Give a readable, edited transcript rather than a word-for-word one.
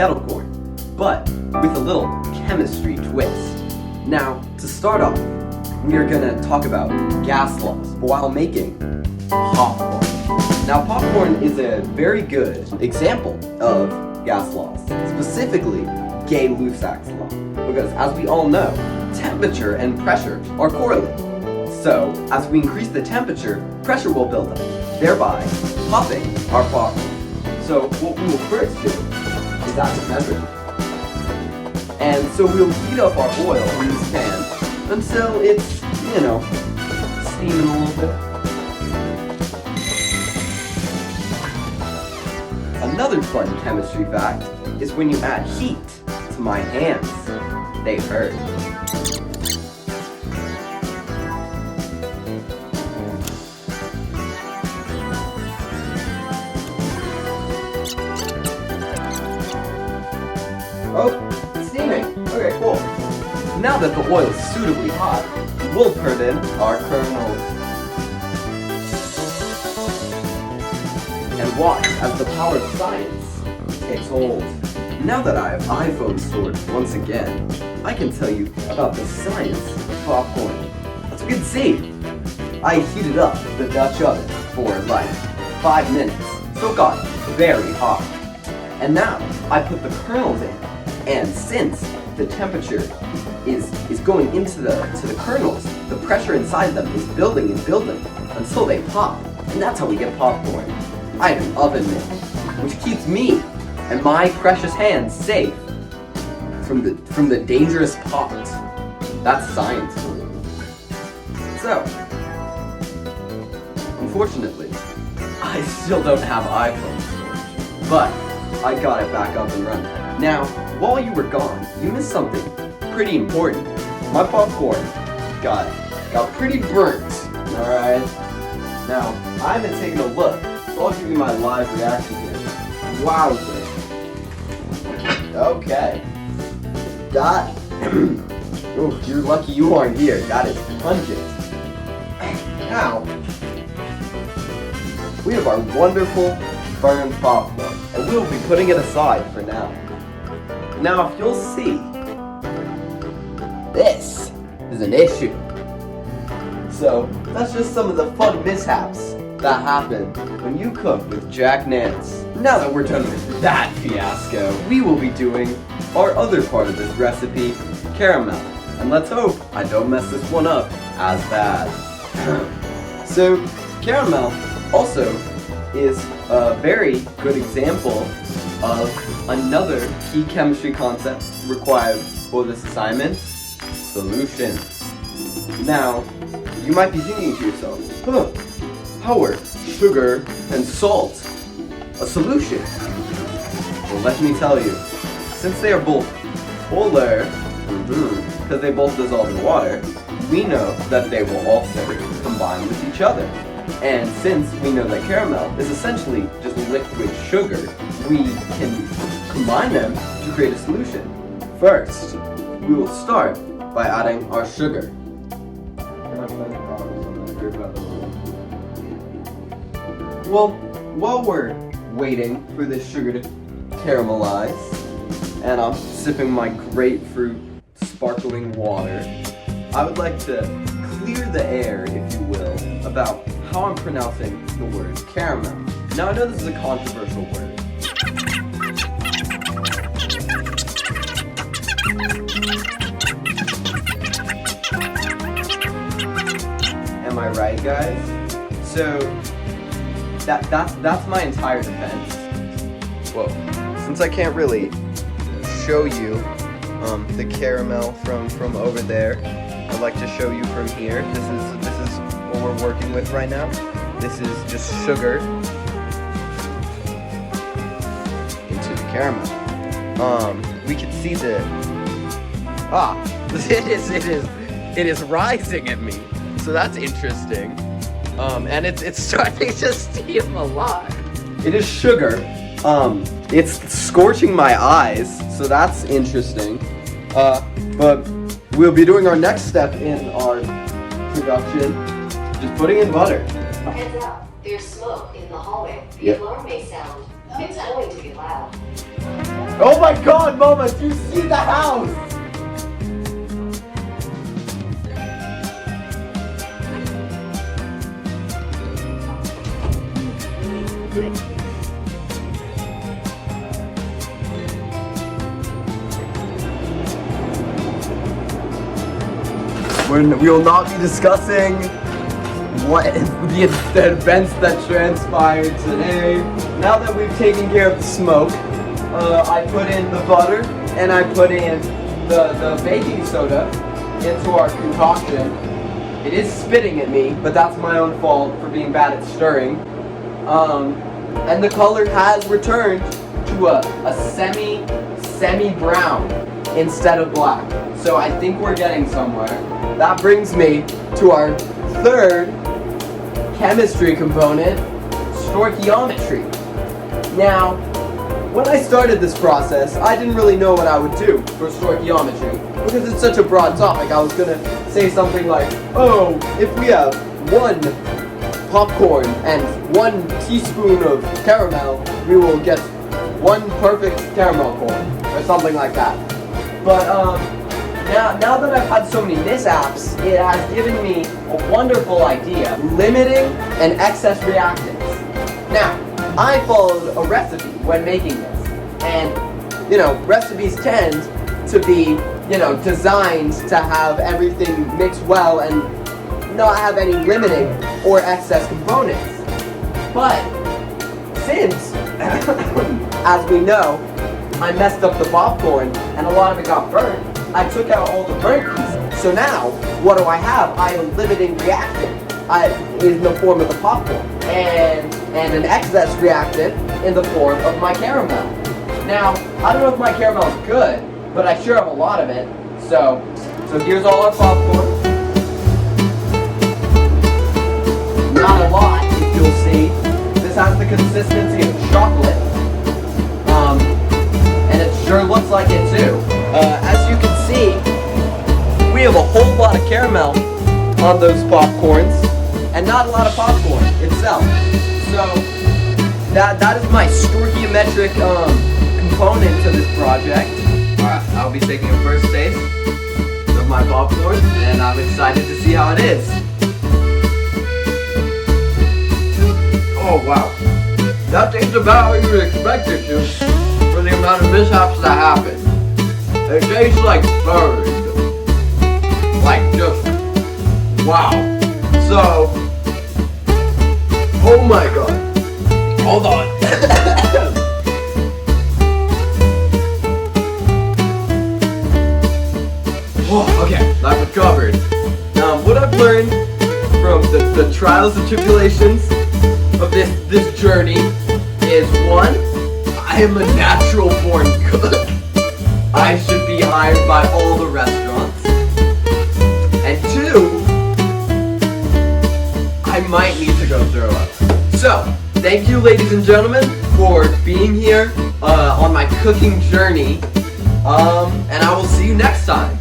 kettle corn, but with a little chemistry twist. Now, to start off, we are going to talk about gas laws while making popcorn. Now, popcorn is a very good example of gas laws, specifically Gay-Lussac's law, because as we all know, temperature and pressure are correlated. So, as we increase the temperature, pressure will build up, thereby popping our popcorn. So, what we will first do is add the temperature. And so we'll heat up our oil in this pan until it's, steaming a little bit. Another fun chemistry fact is when you add heat to my hands, they hurt. Oh, it's steaming. Okay, cool. Now that the oil is suitably hot, we'll turn in our kernels. And watch as the power of science takes hold. Now that I have iPhone storage once again, I can tell you about the science of popcorn. As you can see, I heated up the Dutch oven for like 5 minutes, so it got very hot. And now I put the kernels in, and since the temperature is going into the kernels, the pressure inside them is building and building until they pop, and that's how we get popcorn. I have an oven mitt, which keeps me and my precious hands safe from the dangerous pops. That's science for you. So, unfortunately, I still don't have iPhone storage, but I got it back up and running. Now, while you were gone, you missed something pretty important. My popcorn got pretty burnt. All right. Now, I've been taking a look. So I'll give you my live reaction here. Wowzer. Okay. That, oh, you're lucky you aren't here. That is pungent. Now, we have our wonderful burned popcorn, and we'll be putting it aside for now. Now, if you'll see, this is an issue. So, that's just some of the fun mishaps that happen when you cook with Jack Nance. Now that we're done with that fiasco, we will be doing our other part of this recipe, caramel. And let's hope I don't mess this one up as bad. So, caramel also is a very good example of another key chemistry concept required for this assignment, solutions. Now, you might be thinking to yourself, how are sugar and salt a solution? Well, let me tell you, since they are both polar, because they both dissolve in water, we know that they will also combine with each other. And since we know that caramel is essentially just liquid sugar, we can combine them to create a solution. First, we will start by adding our sugar. Well, while we're waiting for this sugar to caramelize, and I'm sipping my grapefruit sparkling water, I would like to clear the air, if you will, about how I'm pronouncing the word caramel. Now, I know this is a controversial word. Am I right, guys? So, that's my entire defense. Whoa. Since I can't really show you the caramel from over there, I'd like to show you from here. This is what we're working with right now. This is just sugar into the caramel. We can see it is rising at me. So that's interesting. And it's starting to steam a lot. It is sugar. It's scorching my eyes, so that's interesting. But we'll be doing our next step in our production, just putting in butter. Heads up, there's smoke in the hallway. The alarm may sound. It's going to be loud. Oh my god, Mama, do you see the house? We will not be discussing what the events that transpired today. Now that we've taken care of the smoke, I put in the butter and I put in the baking soda into our concoction. It is spitting at me, but that's my own fault for being bad at stirring. And the color has returned to a semi-brown instead of black. So I think we're getting somewhere. That brings me to our third chemistry component, stoichiometry. Now, when I started this process, I didn't really know what I would do for stoichiometry because it's such a broad topic. I was gonna say something like, oh, if we have 1 popcorn and 1 teaspoon of caramel, we will get 1 perfect caramel corn, or something like that. But now that I've had so many mishaps, it has given me a wonderful idea: limiting and excess reactants. Now, I followed a recipe when making this, and recipes tend to be designed to have everything mixed well and not have any limiting or excess components. But since, as we know, I messed up the popcorn and a lot of it got burnt, I took out all the burnt pieces. So now, what do I have? I have a limiting reactant in the form of the popcorn, and an excess reactant in the form of my caramel. Now, I don't know if my caramel is good, but I sure have a lot of it. So here's all our popcorn. Not a lot, if you'll see. This has the consistency of chocolate, and it sure looks like it too. As you can see, we have a whole lot of caramel on those popcorns, and not a lot of popcorn itself. So that is my stoichiometric component to this project. Alright, I'll be taking a first taste of my popcorn, and I'm excited to see how it is. Oh wow, that tastes about how you would expect it to for the amount of mishaps that happened. It tastes like bird. Like just wow. So, oh my god. Hold on. Oh, okay, I've recovered. What I've learned from the trials and tribulations of this journey is 1, I am a natural born cook. I should be hired by all the restaurants. And 2, I might need to go throw up. So, thank you, ladies and gentlemen, for being here on my cooking journey. And I will see you next time.